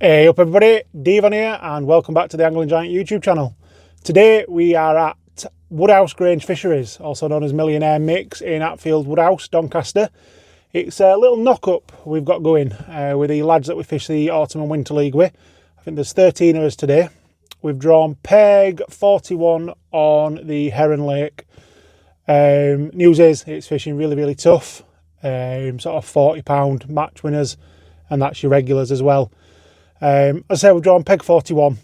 Hey up everybody, Dave on here and welcome back to the Angling Giant YouTube channel. Today we are at Woodhouse Grange Fisheries, also known as Millionaire Mix in Hatfield Woodhouse, Doncaster. It's a little knock-up we've got going with the lads that we fish the Autumn and Winter League with. I think there's 13 of us today. We've drawn peg 41 on the Heron Lake. News is it's fishing really tough, sort of £40 match winners, and that's your regulars as well. As I say, we've drawn peg 41,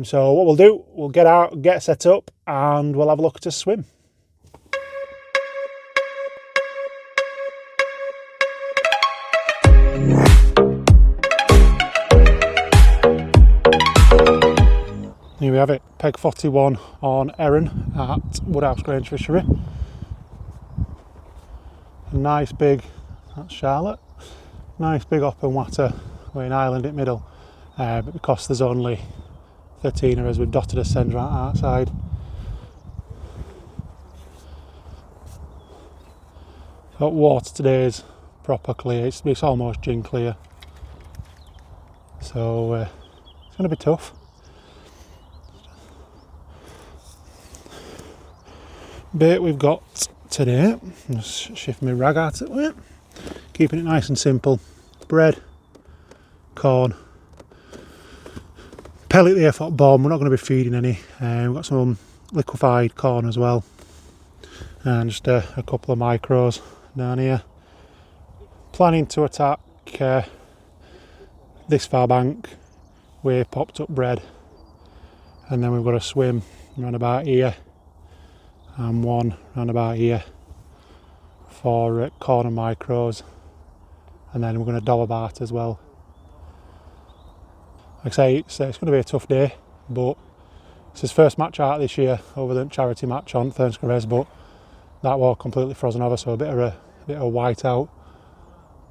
so what we'll do, we'll get out, get set up, and we'll have a look at a swim. Here we have it, peg 41 on Heron at Woodhouse Grange Fishery. A nice big, that's Charlotte, nice big open water with an island in the middle. But because there's only 13 of us, we've dotted a send right outside. But water today is proper clear, it's almost gin clear. So it's going to be tough. Bait we've got today, just shift my rag out of it, keeping it nice and simple. Bread, corn, pellet the effort bomb, we're not going to be feeding any. We've got some liquefied corn as well, and just a couple of micros down here. Planning to attack this far bank with popped up bread, and then we've got a swim round about here and one round about here for corn and micros, and then we're going to dob about as well. Like I say, it's going to be a tough day, but it's his first match out this year over the charity match on Thurnscrevez, but that was completely frozen over, so a bit of a white out.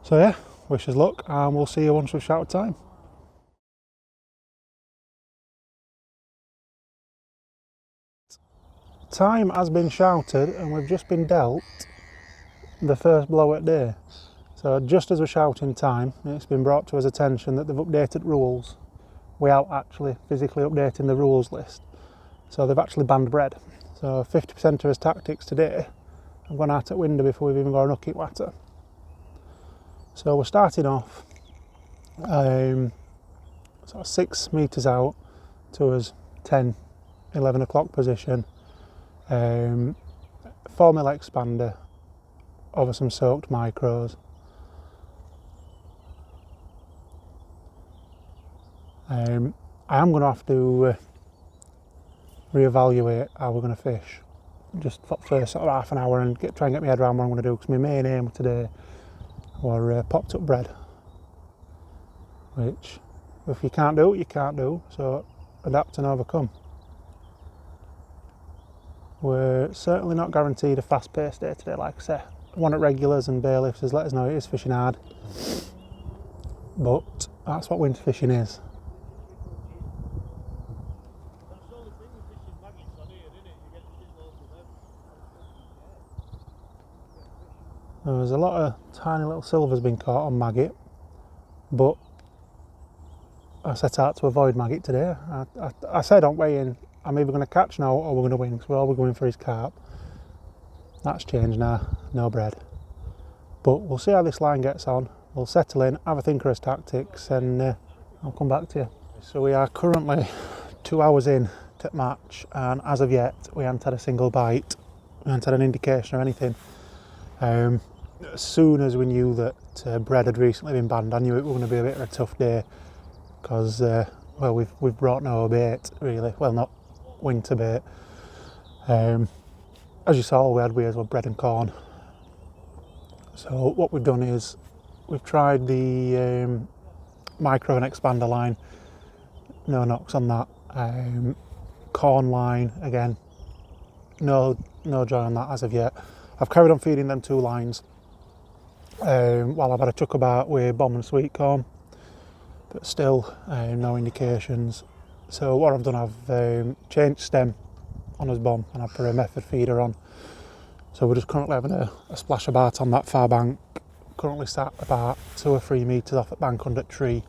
So yeah, wish us luck, and we'll see you once we've shouted time. Time has been shouted, and we've just been dealt the first blowout day. So just as we're shouting time, it's been brought to his attention that they've updated rules without actually physically updating the rules list. So they've actually banned bread. So 50% of his tactics today have gone out at window before we've even got a nucket water. So we're starting off sort of 6 metres out to us 10, 11 o'clock position. 4mm expander over some soaked micros. I am going to have to reevaluate how we're going to fish just for the first sort of half an hour and try and get my head around what I'm going to do, because my main aim today was popped up bread, which if you can't do, you can't do, so adapt and overcome. We're certainly not guaranteed a fast paced day today, like I say. One at regulars and bailiffs has let us know it is fishing hard, but that's what winter fishing is. There's a lot of tiny little silvers been caught on maggot, but I set out to avoid maggot today. I said on weigh in, I'm either going to catch now or we're going to win, because we're all going for his carp. That's changed now, no bread. But we'll see how this line gets on. We'll settle in, have a think of his tactics, and I'll come back to you. So we are currently 2 hours in to match, and as of yet we haven't had a single bite. We haven't had an indication or anything. As soon as we knew that bread had recently been banned, I knew it was going to be a bit of a tough day, because well, we've brought no bait really. Well, not winter bait. As you saw, all we had were bread and corn. So what we've done is we've tried the micro and expander line. No knocks on that. Corn line again. No joy on that as of yet. I've carried on feeding them 2 lines while I've had a chuck about with bomb and sweet corn, but still no indications. So what I've done, I've changed stem on his bomb and I've put a method feeder on. So we're just currently having a splash about on that far bank. Currently sat about 2 or 3 metres off at bank under tree.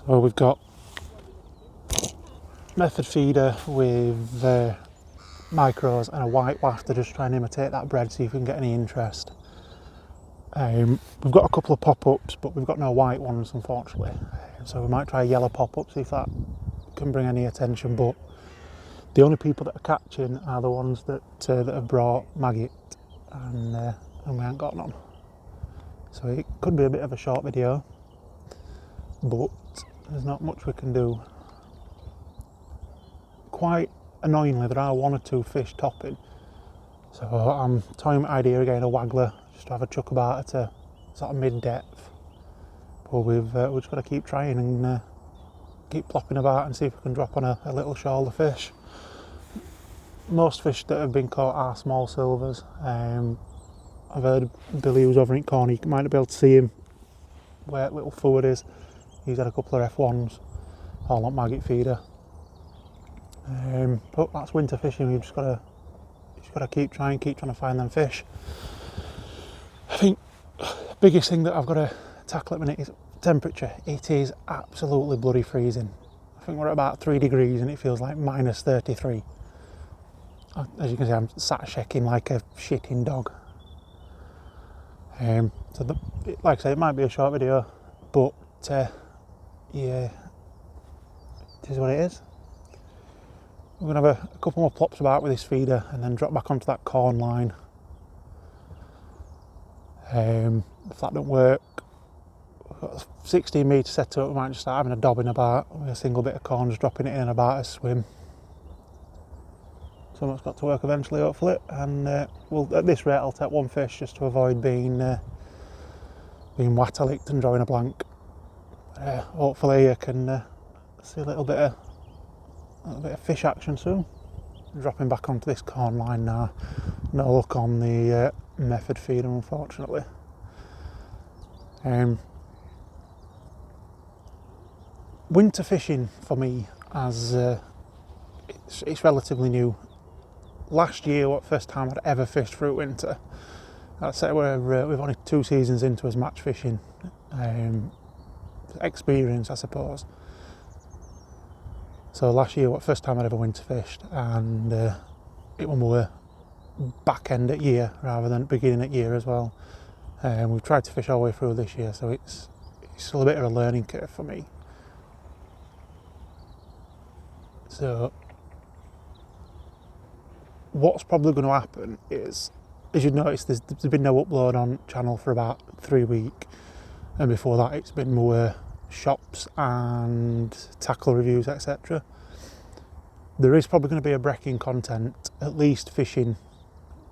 So we've got method feeder with micros and a white waft to just try and imitate that bread, see if we can get any interest. We've got a couple of pop-ups, but we've got no white ones, unfortunately. So we might try a yellow pop-up, see if that can bring any attention. But the only people that are catching are the ones that have brought maggot, and we haven't got none. So it could be a bit of a short video, but there's not much we can do. Quite annoyingly, there are one or two fish topping. So I'm toying with the idea of getting a waggler, just to have a chuck about at a sort of mid-depth. But we've just got to keep trying and keep plopping about and see if we can drop on a little shoulder fish. Most fish that have been caught are small silvers. I've heard Billy, who's over in corner, you might be able to see him where little forward is. He's had a couple of F1s, all on maggot feeder. But that's winter fishing. We've just got to keep trying to find them fish. I think the biggest thing that I've got to tackle at the minute is temperature. It is absolutely bloody freezing. I think we're at about 3 degrees and it feels like minus 33. As you can see, I'm sat shaking like a shitting dog. Like I say, it might be a short video, but yeah, it is what it is. We're going to have a couple more plops about with this feeder and then drop back onto that corn line. If that don't work, we've got a 16 metre set up, we might just start having a dobbing about with a single bit of corn, just dropping it in about a swim. Something's got to work eventually, hopefully, and well, at this rate I'll take one fish just to avoid being water-licked and drawing a blank. Hopefully I can see a little bit of fish action soon. Dropping back onto this corn line now. No luck on the method feeder, unfortunately. Winter fishing for me, as it's relatively new. Last year, what first time I'd ever fished through winter. I'd say we've only 2 seasons into as match fishing experience, I suppose. So last year, what first time I'd ever winter fished, and it when we were back end at year rather than beginning at year as well. We've tried to fish all the way through this year, so it's still a bit of a learning curve for me. So what's probably going to happen is, as you'd notice, there's been no upload on channel for about 3 weeks, and before that it's been more shops and tackle reviews, etc. There is probably going to be a break in content, at least fishing,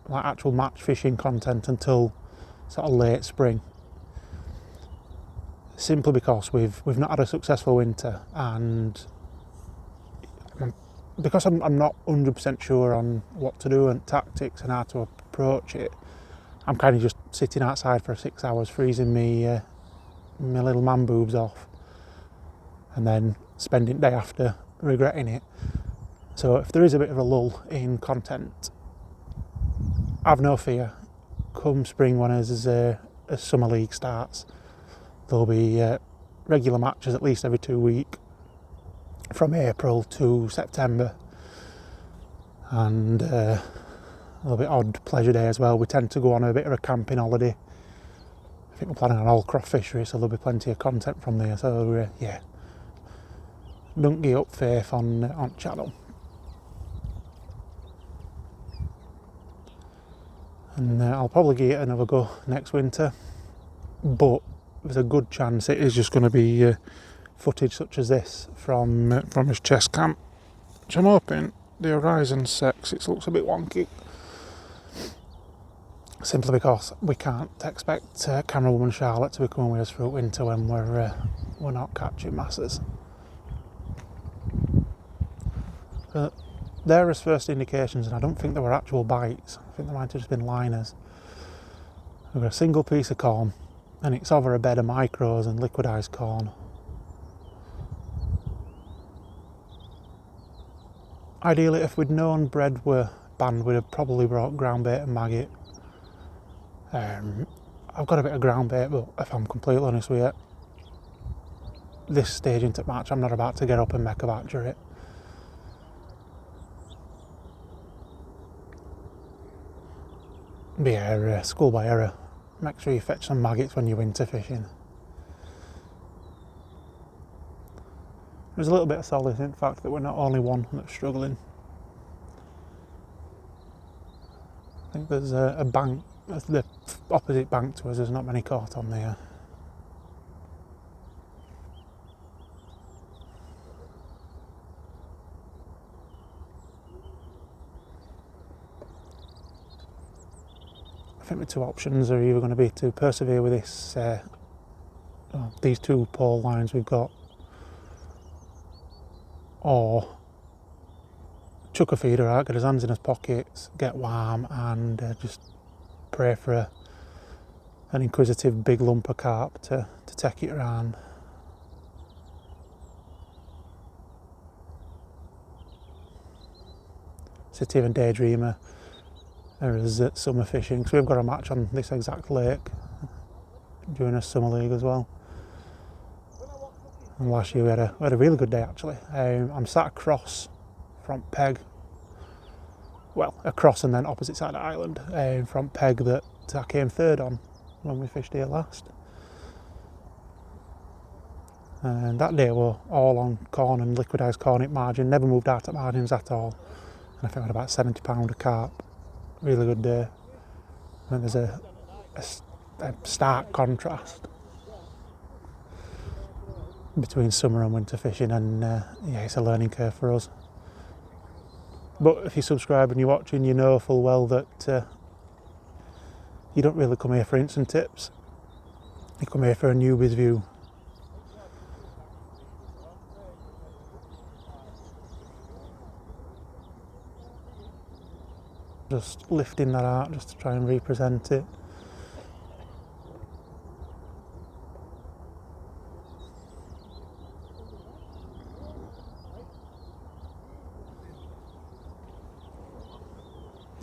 like actual match fishing content, until sort of late spring, simply because we've not had a successful winter, and because I'm not 100% sure on what to do and tactics and how to approach it. I'm kind of just sitting outside for 6 hours freezing me my little man boobs off, and then spending the day after regretting it. So if there is a bit of a lull in content, have no fear. Come spring, when as summer league starts, there'll be regular matches at least every 2 weeks from April to September, and there'll be odd pleasure day as well. We tend to go on a bit of a camping holiday. I think we're planning on all crop fishery, so there'll be plenty of content from there. So yeah, don't give up faith on channel. And I'll probably give it another go next winter, but there's a good chance it is just going to be footage such as this from his chest camp, which I'm hoping the horizon sets. It looks a bit wonky, simply because we can't expect camerawoman Charlotte to be coming with us through winter when we're not catching masses. There is first indications, and I don't think there were actual bites. I think there might have just been liners. We've got a single piece of corn, and it's over a bed of micros and liquidised corn. Ideally, if we'd known bread were banned, we'd have probably brought ground bait and maggot. I've got a bit of ground bait, but if I'm completely honest with you, this stage into March, I'm not about to get up and make a batch of it. But yeah, school by error. Make sure you fetch some maggots when you're winter fishing. There's a little bit of solace in the fact that we're not only one that's struggling. I think there's a bank, the opposite bank to us, there's not many caught on there. I think the two options are either going to be to persevere with this, these two pole lines we've got, or chuck a feeder out, get his hands in his pockets, get warm, and just pray for an inquisitive big lump of carp to take it around. Sit here and daydreamer as summer fishing, because we've got a match on this exact lake during a summer league as well. And last year we had a really good day actually. I'm sat across from Peg, well across and then opposite side of the island, from Peg that I came third on when we fished here last. And that day we're all on corn and liquidised corn at margin, never moved out at margins at all. And I think we had about £70 of carp. Really good day. And there's a stark contrast between summer and winter fishing, and yeah, it's a learning curve for us. But if you subscribe and you're watching, you know full well that you don't really come here for instant tips. You come here for a newbie's view. Just lifting that out just to try and represent it.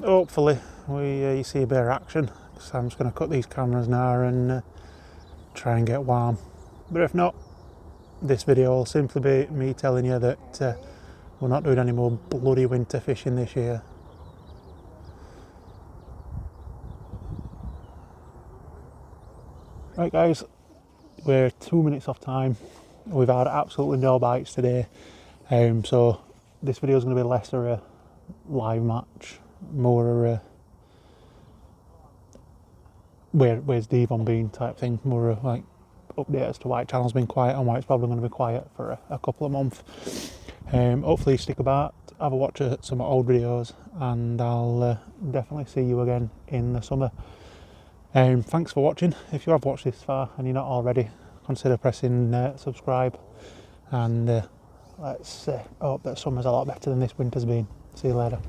Hopefully you see a bit of action, so I'm just going to cut these cameras now and try and get warm. But if not, this video will simply be me telling you that we're not doing any more bloody winter fishing this year. Right guys, we're 2 minutes off time. We've had absolutely no bites today, so this video is going to be less of a live match, more a where's Devon been type thing, more of like update as to why channel's been quiet and why it's probably going to be quiet for a couple of months. Hopefully stick about, have a watch at some old videos, and I'll definitely see you again in the summer. Thanks for watching. If you have watched this far and you're not already, consider pressing subscribe, and let's hope that summer's a lot better than this winter's been. See you later.